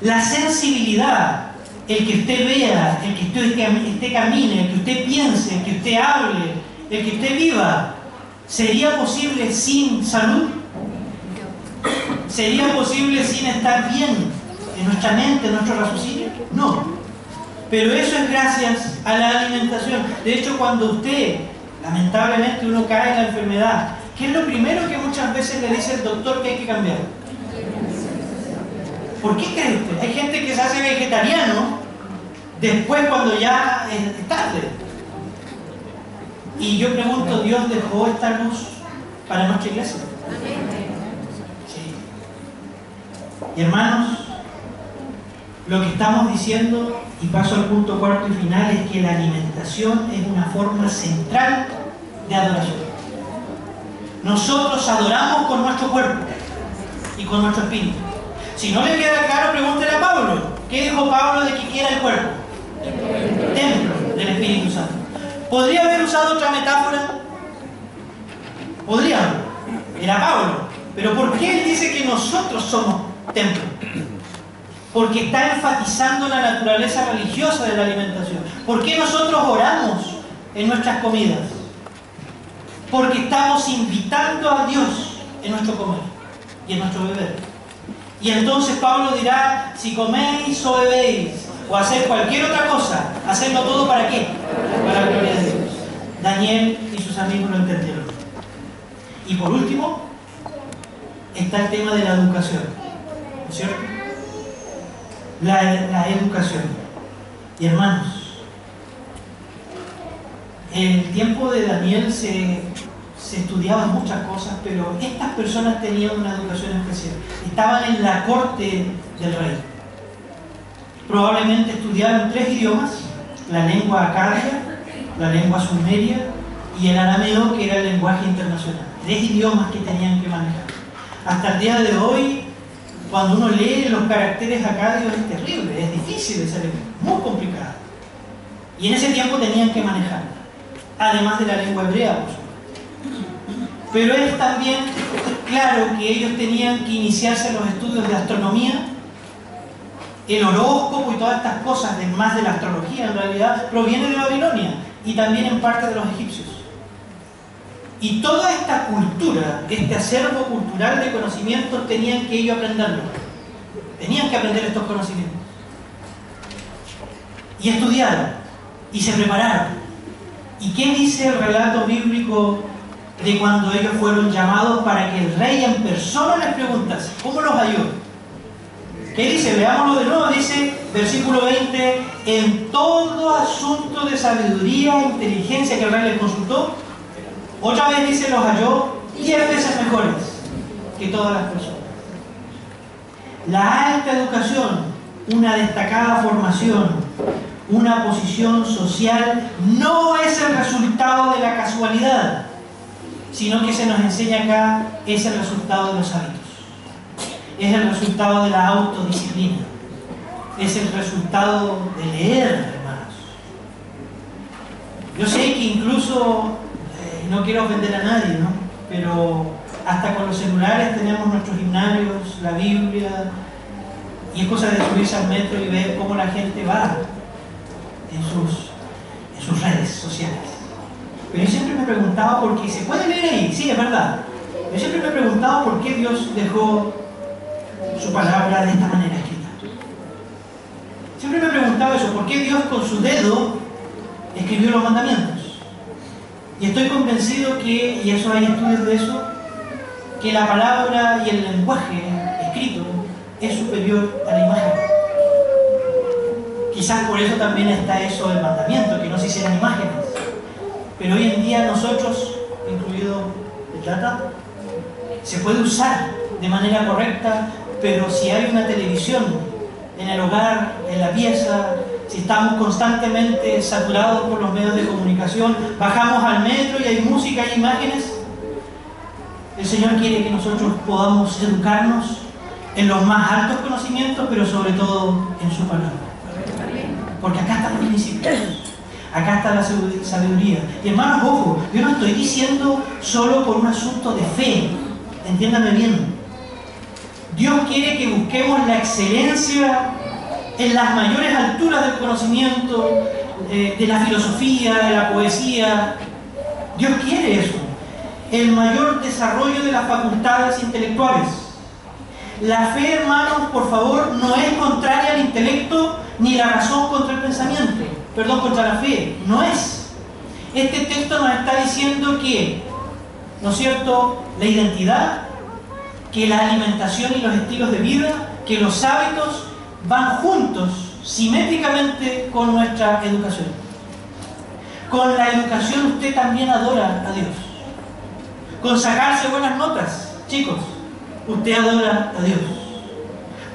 La sensibilidad, el que usted vea, el que usted camine, el que usted piense, el que usted hable, el que usted viva, ¿sería posible sin salud? ¿Sería posible sin estar bien en nuestra mente, en nuestro raciocinio? No. Pero eso es gracias a la alimentación. De hecho, cuando usted, lamentablemente, uno cae en la enfermedad, ¿qué es lo primero que muchas veces le dice el doctor que hay que cambiar? ¿Por qué cree usted? Hay gente que se hace vegetariano después cuando ya es tarde. Y yo pregunto, ¿Dios dejó esta luz para nuestra iglesia? Sí. Y hermanos, lo que estamos diciendo, y paso al punto cuarto y final, es que la alimentación es una forma central de adoración. Nosotros adoramos con nuestro cuerpo y con nuestro espíritu. Si no le queda claro, pregúntele a Pablo. ¿Qué dijo Pablo de que era el cuerpo? Templo del Espíritu Santo. ¿Podría haber usado otra metáfora? ¿Podría? era Pablo. Pero ¿por qué él dice que nosotros somos templo? Porque está enfatizando la naturaleza religiosa de la alimentación. ¿Por qué nosotros oramos en nuestras comidas? Porque estamos invitando a Dios en nuestro comer y en nuestro beber. Y entonces Pablo dirá, si coméis o bebéis o hacéis cualquier otra cosa, hacedlo todo ¿para qué? Para la gloria de Dios. Daniel y sus amigos lo entendieron. Y por último, está el tema de la educación, ¿no es cierto? La educación. Y hermanos, en el tiempo de Daniel se estudiaban muchas cosas, pero estas personas tenían una educación especial. Estaban en la corte del rey. Probablemente estudiaron 3 idiomas: la lengua acadia, la lengua sumeria y el arameo, que era el lenguaje internacional. 3 idiomas que tenían que manejar. Hasta el día de hoy, cuando uno lee los caracteres acadios, es terrible, es difícil, es muy complicado. Y en ese tiempo tenían que manejarla, además de la lengua hebrea, por supuesto. Pero es también claro que ellos tenían que iniciarse en los estudios de astronomía. El horóscopo y todas estas cosas, más de la astrología en realidad, proviene de Babilonia y también en parte de los egipcios. Y toda esta cultura, este acervo cultural de conocimientos, tenían que ellos aprenderlo. Tenían que aprender estos conocimientos. Y estudiaron, y se prepararon. ¿Y qué dice el relato bíblico de cuando ellos fueron llamados para que el rey en persona les preguntase? ¿Cómo los halló? ¿Qué dice? Veámoslo de nuevo. Dice, versículo 20, en todo asunto de sabiduría e inteligencia que el rey les consultó, otra vez dice, los halló 10 veces mejores que todas las personas. La alta educación, una destacada formación, una posición social, no es el resultado de la casualidad, sino que se nos enseña acá, es el resultado de los hábitos. Es el resultado de la autodisciplina. Es el resultado de leer, hermanos. Yo sé que incluso, no quiero ofender a nadie, ¿no? Pero hasta con los celulares tenemos nuestros himnarios, la Biblia, y es cosa de subirse al metro y ver cómo la gente va en sus redes sociales. Pero yo siempre me preguntaba, porque se puede leer ahí, sí, es verdad. Yo siempre me preguntaba por qué Dios dejó su palabra de esta manera escrita. Siempre me preguntaba eso, ¿por qué Dios con su dedo escribió los mandamientos? Y estoy convencido que, y eso hay estudios de eso, que la palabra y el lenguaje escrito es superior a la imagen. Quizás por eso también está eso del mandamiento, que no se hicieran imágenes. Pero hoy en día nosotros, incluido el data, se puede usar de manera correcta, pero si hay una televisión en el hogar, en la pieza, si estamos constantemente saturados por los medios de comunicación, bajamos al metro y hay música y imágenes, el Señor quiere que nosotros podamos educarnos en los más altos conocimientos, pero sobre todo en su palabra. Porque acá están los principios, acá está la sabiduría. Y hermanos, ojo, yo no estoy diciendo solo por un asunto de fe, entiéndame bien. Dios quiere que busquemos la excelencia en las mayores alturas del conocimiento, de la filosofía, de la poesía. Dios quiere eso. El mayor desarrollo de las facultades intelectuales. La fe, hermanos, por favor, no es contraria al intelecto ni la razón contra el pensamiento. Perdón, contra la fe. No es. Este texto nos está diciendo que, ¿no es cierto?, la identidad, que la alimentación y los estilos de vida, que los hábitos van juntos, simétricamente con nuestra educación. Con la educación usted también adora a Dios. Con sacarse buenas notas, chicos, usted adora a Dios.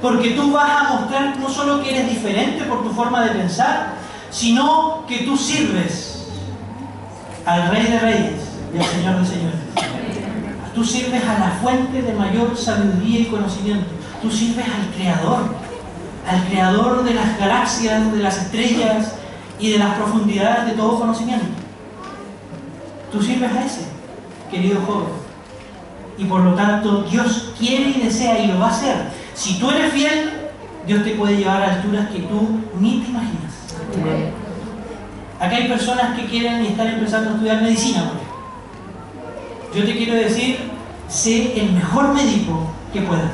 Porque tú vas a mostrar no solo que eres diferente por tu forma de pensar, sino que tú sirves al Rey de Reyes y al Señor de Señores. Tú sirves a la fuente de mayor sabiduría y conocimiento. Tú sirves al Creador de las galaxias, de las estrellas y de las profundidades de todo conocimiento. Tú sirves a ese, querido joven. y por lo tanto Dios quiere y desea y lo va a hacer. Si tú eres fiel, Dios te puede llevar a alturas que tú ni te imaginas. Acá hay personas que quieren y están empezando a estudiar medicina, por ejemplo. Yo te quiero decir, sé el mejor médico que puedas.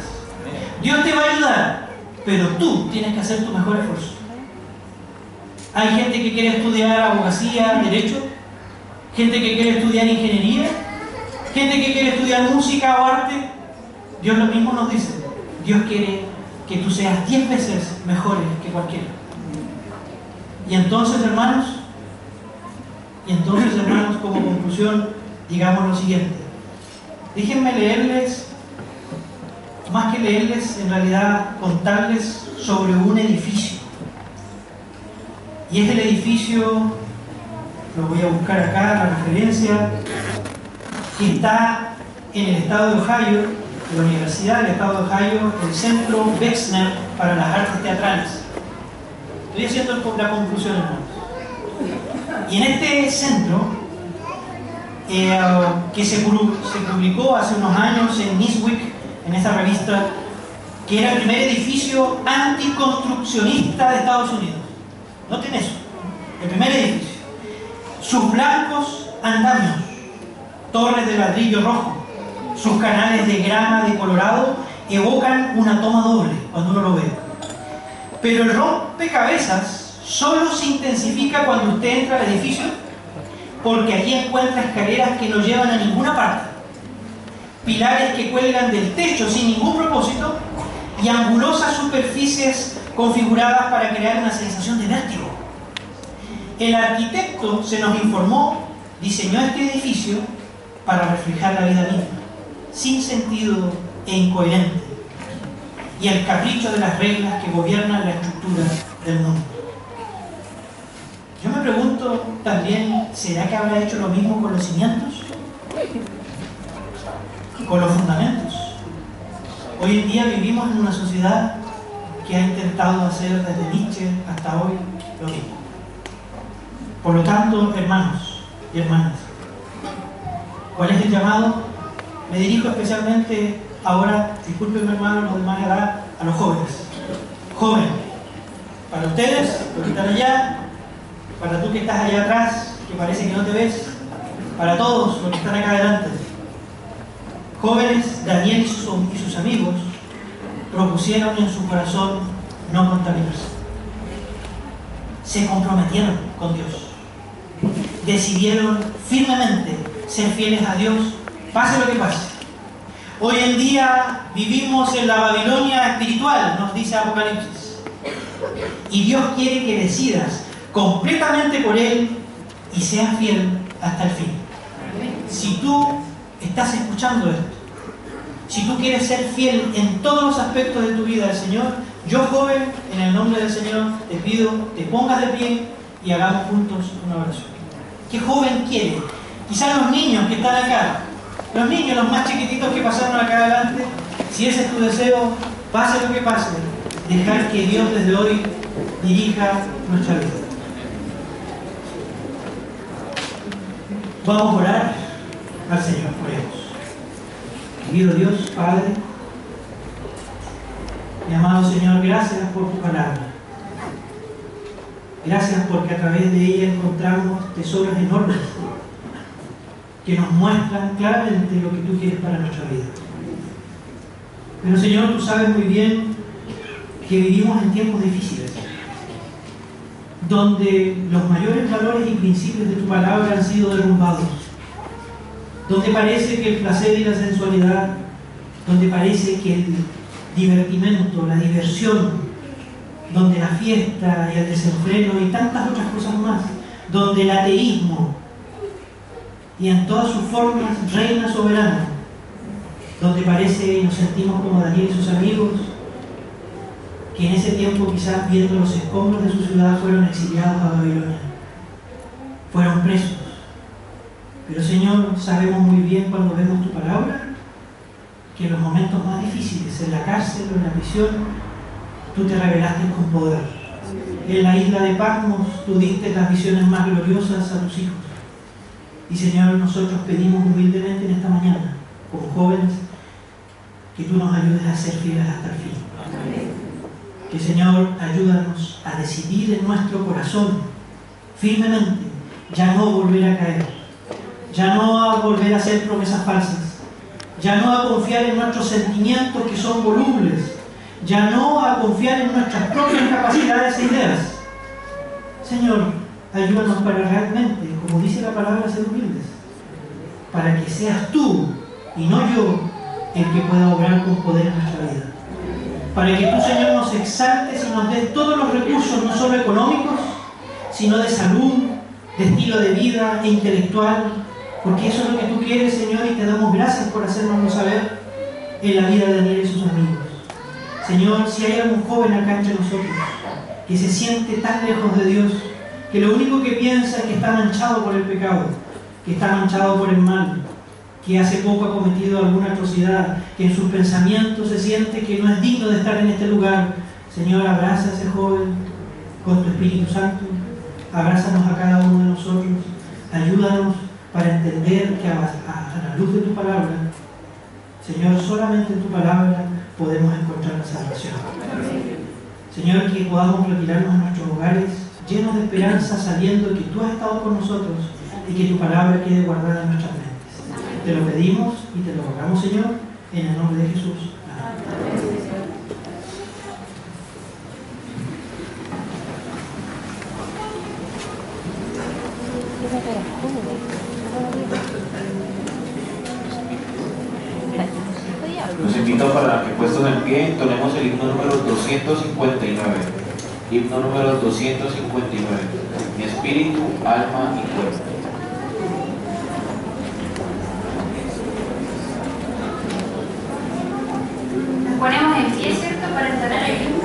Dios te va a ayudar, pero tú tienes que hacer tu mejor esfuerzo. Hay gente que quiere estudiar abogacía, derecho, gente que quiere estudiar ingeniería, gente que quiere estudiar música o arte. Dios lo mismo nos dice. Dios quiere que tú seas 10 veces mejores que cualquiera. Y entonces, hermanos, como conclusión, digamos lo siguiente. Déjenme leerles, más que leerles, en realidad contarles sobre un edificio. Y es el edificio, lo voy a buscar acá, la referencia, que está en el estado de Ohio, de la Universidad del Estado de Ohio, el Centro Wexner para las Artes Teatrales. Estoy haciendo la conclusión, hermanos. Y en este centro, que se publicó hace unos años en Newsweek, en esta revista, que era el primer edificio anticonstruccionista de Estados Unidos. Noten eso, el primer edificio. Sus blancos andamios, torres de ladrillo rojo, sus canales de grama de colorado evocan una toma doble cuando uno lo ve. Pero el rompecabezas solo se intensifica cuando usted entra al edificio, porque allí encuentra escaleras que no llevan a ninguna parte, pilares que cuelgan del techo sin ningún propósito y angulosas superficies configuradas para crear una sensación de vértigo. El arquitecto, se nos informó, diseñó este edificio para reflejar la vida misma, sin sentido e incoherente, y el capricho de las reglas que gobiernan la estructura del mundo. Yo me pregunto también, ¿será que habrá hecho lo mismo con los cimientos? ¿Con los fundamentos? Hoy en día vivimos en una sociedad que ha intentado hacer desde Nietzsche hasta hoy lo mismo. Por lo tanto, hermanos y hermanas, ¿cuál es el llamado? Me dirijo especialmente ahora, discúlpenme hermanos, los de más edad, a los jóvenes. Jóvenes, para ustedes, los que están allá, para tú que estás allá atrás, que parece que no te ves, para todos los que están acá adelante. Jóvenes, Daniel y sus amigos propusieron en su corazón no contaminarse. Se comprometieron con Dios. Decidieron firmemente ser fieles a Dios, pase lo que pase. Hoy en día vivimos en la Babilonia espiritual, nos dice Apocalipsis. Y Dios quiere que decidas completamente por Él y seas fiel hasta el fin. Si tú estás escuchando esto, si tú quieres ser fiel en todos los aspectos de tu vida al Señor, yo, joven, en el nombre del Señor, te pido, te pongas de pie y hagamos juntos una oración. ¿Qué joven quiere? Quizás los niños que están acá, los niños, los más chiquititos que pasaron acá adelante, si ese es tu deseo, pase lo que pase, dejar que Dios desde hoy dirija nuestra vida. Vamos a orar al Señor, oremos. Querido Dios, Padre, mi amado Señor, gracias por tu palabra. Gracias porque a través de ella encontramos tesoros enormes que nos muestran claramente lo que tú quieres para nuestra vida. Pero Señor, tú sabes muy bien que vivimos en tiempos difíciles, donde los mayores valores y principios de tu palabra han sido derrumbados, donde parece que el placer y la sensualidad, donde parece que el divertimento, la diversión, donde la fiesta y el desenfreno y tantas otras cosas más, donde el ateísmo y en todas sus formas reina soberana, donde parece y nos sentimos como Daniel y sus amigos, que en ese tiempo quizás viendo los escombros de su ciudad fueron exiliados a Babilonia, fueron presos. Pero Señor, sabemos muy bien cuando vemos tu palabra que en los momentos más difíciles, en la cárcel o en la prisión, tú te revelaste con poder. En la isla de Patmos tú diste las visiones más gloriosas a tus hijos. Y Señor, nosotros pedimos humildemente en esta mañana como jóvenes, que tú nos ayudes a ser fieles hasta el fin. Que, Señor, ayúdanos a decidir en nuestro corazón firmemente ya no volver a caer, ya no a volver a hacer promesas falsas, ya no a confiar en nuestros sentimientos que son volubles, ya no a confiar en nuestras propias capacidades e ideas. Señor, ayúdanos para realmente, como dice la palabra, ser humildes, para que seas tú y no yo el que pueda obrar con poder en nuestra vida. Para que tú, Señor, nos exaltes y nos des todos los recursos, no solo económicos, sino de salud, de estilo de vida e intelectual, porque eso es lo que tú quieres, Señor, y te damos gracias por hacérnoslo saber en la vida de Daniel y sus amigos. Señor, si hay algún joven acá entre nosotros que se siente tan lejos de Dios, que lo único que piensa es que está manchado por el pecado, que está manchado por el mal, que hace poco ha cometido alguna atrocidad, que en sus pensamientos se siente que no es digno de estar en este lugar, Señor, abraza a ese joven con tu Espíritu Santo, abrázanos a cada uno de nosotros, ayúdanos para entender que a la luz de tu palabra, Señor, solamente en tu palabra podemos encontrar la salvación. Señor, que podamos retirarnos a nuestros hogares llenos de esperanza, sabiendo que tú has estado con nosotros y que tu palabra quede guardada en nuestras mentes. Te lo pedimos y te lo rogamos, Señor, en el nombre de Jesús. Amén. Los invito para que, puestos en pie, entonemos el himno número 259. Himno número 259. Mi espíritu, alma y cuerpo. Nos ponemos en pie, ¿cierto?, para entonar el himno.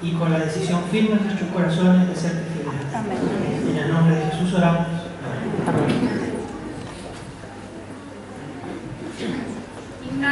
Y con la decisión firme en nuestros corazones de ser fieles a ti. En el nombre de Jesús oramos. Amén. Himno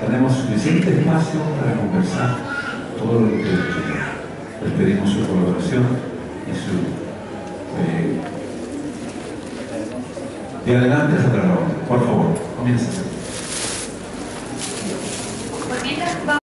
Tenemos suficiente espacio para conversar todo lo que ustedes quieran. Les pedimos su colaboración y su... de adelante hasta la ronda. Por favor, comiencen.